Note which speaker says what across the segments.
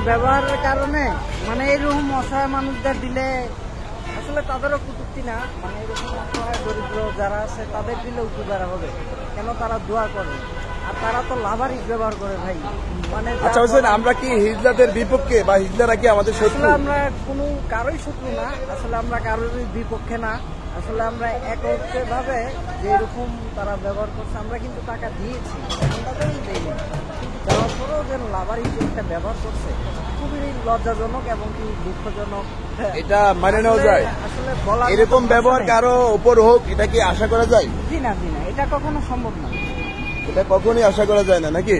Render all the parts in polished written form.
Speaker 1: ব্যবহারের কারণে মানে এরকম অসহায় মানুষদের দিলে আসলে তাদেরও কটূক্তি না, মানে এরকম অসহায় দরিদ্র যারা আছে তাদের দিলে উপকার হবে। কেন তারা দোয়া করে, আর তারা তো লাভারিস ব্যবহার করে ভাই। মানে
Speaker 2: আচ্ছা হোসেন, আমরা কি হিজলাদের বিপক্ষে বা হিজলারা কি আমাদের শত্রু?
Speaker 1: আমরা কোনো কারোই শত্রু না, আসলে আমরা কারোরই বিপক্ষে না। আসলে আমরা একত্রে ভাবে যে এরকম তারা ব্যবহার করছে, আমরা কিন্তু টাকা দিয়েছি, এখন তাদের দেয়নি। দেওয়ার পরেও যেন লাভার হিসেবে ব্যবহার করছে, খুবই লজ্জাজনক এবং কি দুঃখজনক।
Speaker 2: এটা মানে নেওয়া যায়?
Speaker 1: আসলে
Speaker 2: এরকম ব্যবহার কারো উপর হোক, এটা কি আশা করা যায়?
Speaker 1: জি না, এটা কখনো সম্ভব না,
Speaker 2: এটা কখনই আশা করা যায় না নাকি?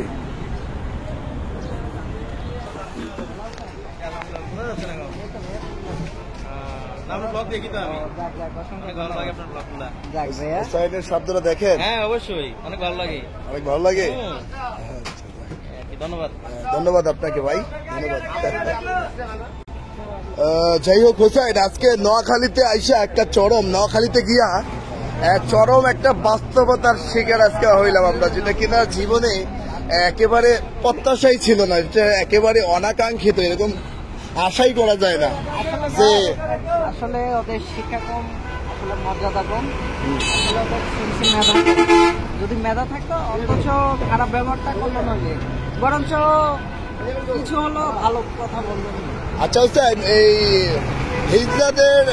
Speaker 2: শব্দটা দেখেন?
Speaker 3: হ্যাঁ অবশ্যই, অনেক ভালো লাগে।
Speaker 2: অনেক ভালো লাগে।
Speaker 3: ধন্যবাদ।
Speaker 2: ধন্যবাদ আপনাকে ভাই, ধন্যবাদ। যাই হোক হোসেন, আজকে নোয়াখালীতে আইসা একটা নোয়াখালীতে গিয়া চরম একটা বাস্তবতার শিকার আজকে হইলাম আমরা, যেটা কিনা জীবনে একেবারে প্রত্যাশাই ছিল না, এটা একেবারে অনাকাঙ্ক্ষিত, এরকম আশাই করা যায় না যে
Speaker 1: আসলে ওদের শিক্ষা কম, আসলে মর্যাদা কম, আসলে ওদের যদি মেধা থাকতো অথচ খারাপ ব্যবহারটা করলো না, যে বরঞ্চ কিছু হলো ভালো কথা বললো।
Speaker 2: আচ্ছা হোসেন, এই হিজলাদের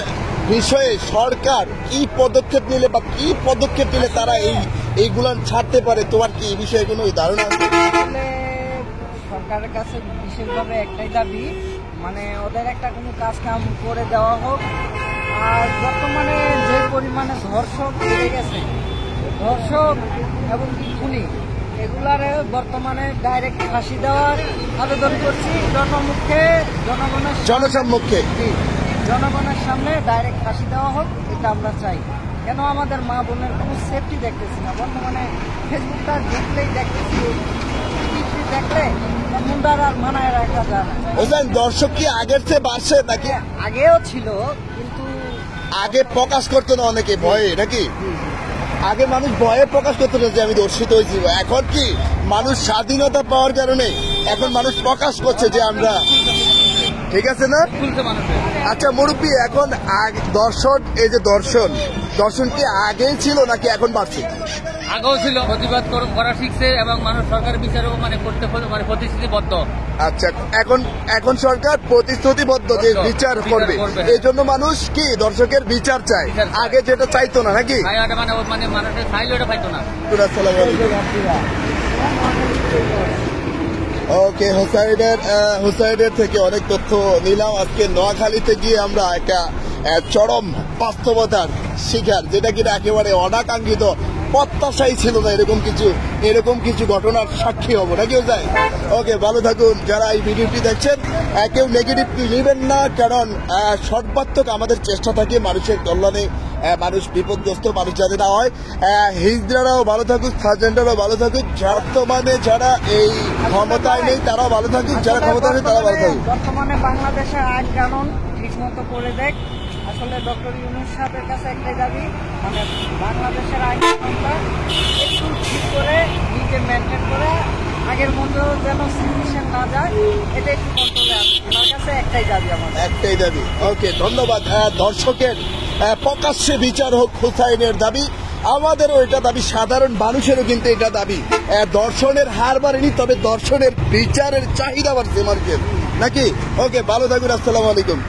Speaker 2: বিষয়ে সরকার কি পদক্ষেপ নিলে বা কি পদক্ষেপ নিলে তারা এইগুলা ছাড়তে পারে, তোমার কি এই বিষয়ে কোনো ধারণা আছে?
Speaker 1: আসলে সরকারের কাছে বিশেষভাবে একটাই দাবি, মানে ওদের একটা কোনো কাজ কাম করে দেওয়া হোক। আর বর্তমানে যে পরিমাণে ধর্ষক বেড়ে গেছে, ধর্ষক এবং খুনি, এগুলারে বর্তমানে ডাইরেক্ট ফাঁসি দেওয়ার আবেদন করছি জনগণের সামনে ডাইরেক্ট ফাঁসি দেওয়া হোক, এটা আমরা চাই। কেন আমাদের মা বোনের কোনো সেফটি দেখতেছি না, বর্তমানে ফেসবুকটা দেখলেই দেখতেছি, দেখলে মুন্ডার আর মানায় রাখা যায় না।
Speaker 2: দর্শক কি আগের চেয়ে বাড়ছে নাকি?
Speaker 1: আগেও ছিল, কিন্তু
Speaker 2: আগে প্রকাশ করতো না অনেকে ভয়ে নাকি? আগে মানুষ ভয়ে প্রকাশ করতো না যে আমি ধর্ষিত হয়েছি। এখন কি মানুষ স্বাধীনতা পাওয়ার কারণে এখন মানুষ প্রকাশ করছে যে আমরা ঠিক আছে না? আচ্ছা মুরব্বী, এখন এই যে দর্শন কি আগেই ছিল নাকি এখন বাড়ছে?
Speaker 3: আগেও ছিল, প্রতিবাদ করা শিখছে এবং মানুষ সরকার বিচারও করতে প্রতিশ্রুতিবদ্ধ।
Speaker 2: আচ্ছা, এখন সরকার প্রতিশ্রুতিবদ্ধ যে বিচার করবে, এই জন্য মানুষ কি দর্শকের বিচার চায়, আগে যেটা চাইতো না নাকি?
Speaker 3: মানে মানুষের চাইলে ওটা পাইতো না।
Speaker 2: ওকে, হুসাইনের থেকে অনেক তথ্য নিলাম। আজকে নোয়াখালীতে গিয়ে আমরা একটা চরম বাস্তবতার শিকার, যেটা কিনা একেবারে অনাকাঙ্ক্ষিত, প্রত্যাশাই ছিল না এরকম কিছু ঘটনার সাক্ষী হবো নাকি যায়। ওকে, ভালো থাকুন। যারা এই ভিডিওটি দেখছেন কেউ নেগেটিভ নেবেন না, কারণ সর্বাত্মক আমাদের চেষ্টা থাকে মানুষের কল্যাণে, মানুষ বিপদগ্রস্ত মানুষ যাতে না হয়। হিজড়ারাও ভালো থাকুক, সার্জেন্টরাও ভালো থাকুক, বর্তমানে যারা এই ক্ষমতায় নেই তারাও ভালো থাকুক, যারা ক্ষমতায় নেই তারাও ভালো থাকুক।
Speaker 1: বর্তমানে বাংলাদেশের আইন কানুন ঠিক মতো করে দেখ। আসলে ডক্টর ইউনূস সাহেবের কাছে একটাই দাবি, মানে বাংলাদেশের আইন কানুনটা একটু ঠিক করে নিজে মেনটেন করে আগের মতো যেন সিচুয়েশন না যায়, এটা একটু কন্ট্রোলে আসে। ওনার কাছে একটাই দাবি, আমাদের
Speaker 2: একটাই দাবি। ওকে, ধন্যবাদ। দর্শকের প্রকাশ্যে বিচার হোক, হুসাইনের দাবি, আমাদেরও এটা দাবি, সাধারণ মানুষেরও কিন্তু এটা দাবি। দর্শনের হার বাড়েনি, তবে দর্শনের বিচারের চাহিদা বাড়ছে মার্কেট নাকি? ওকে, ভালো থাকুন, আসসালামু আলাইকুম।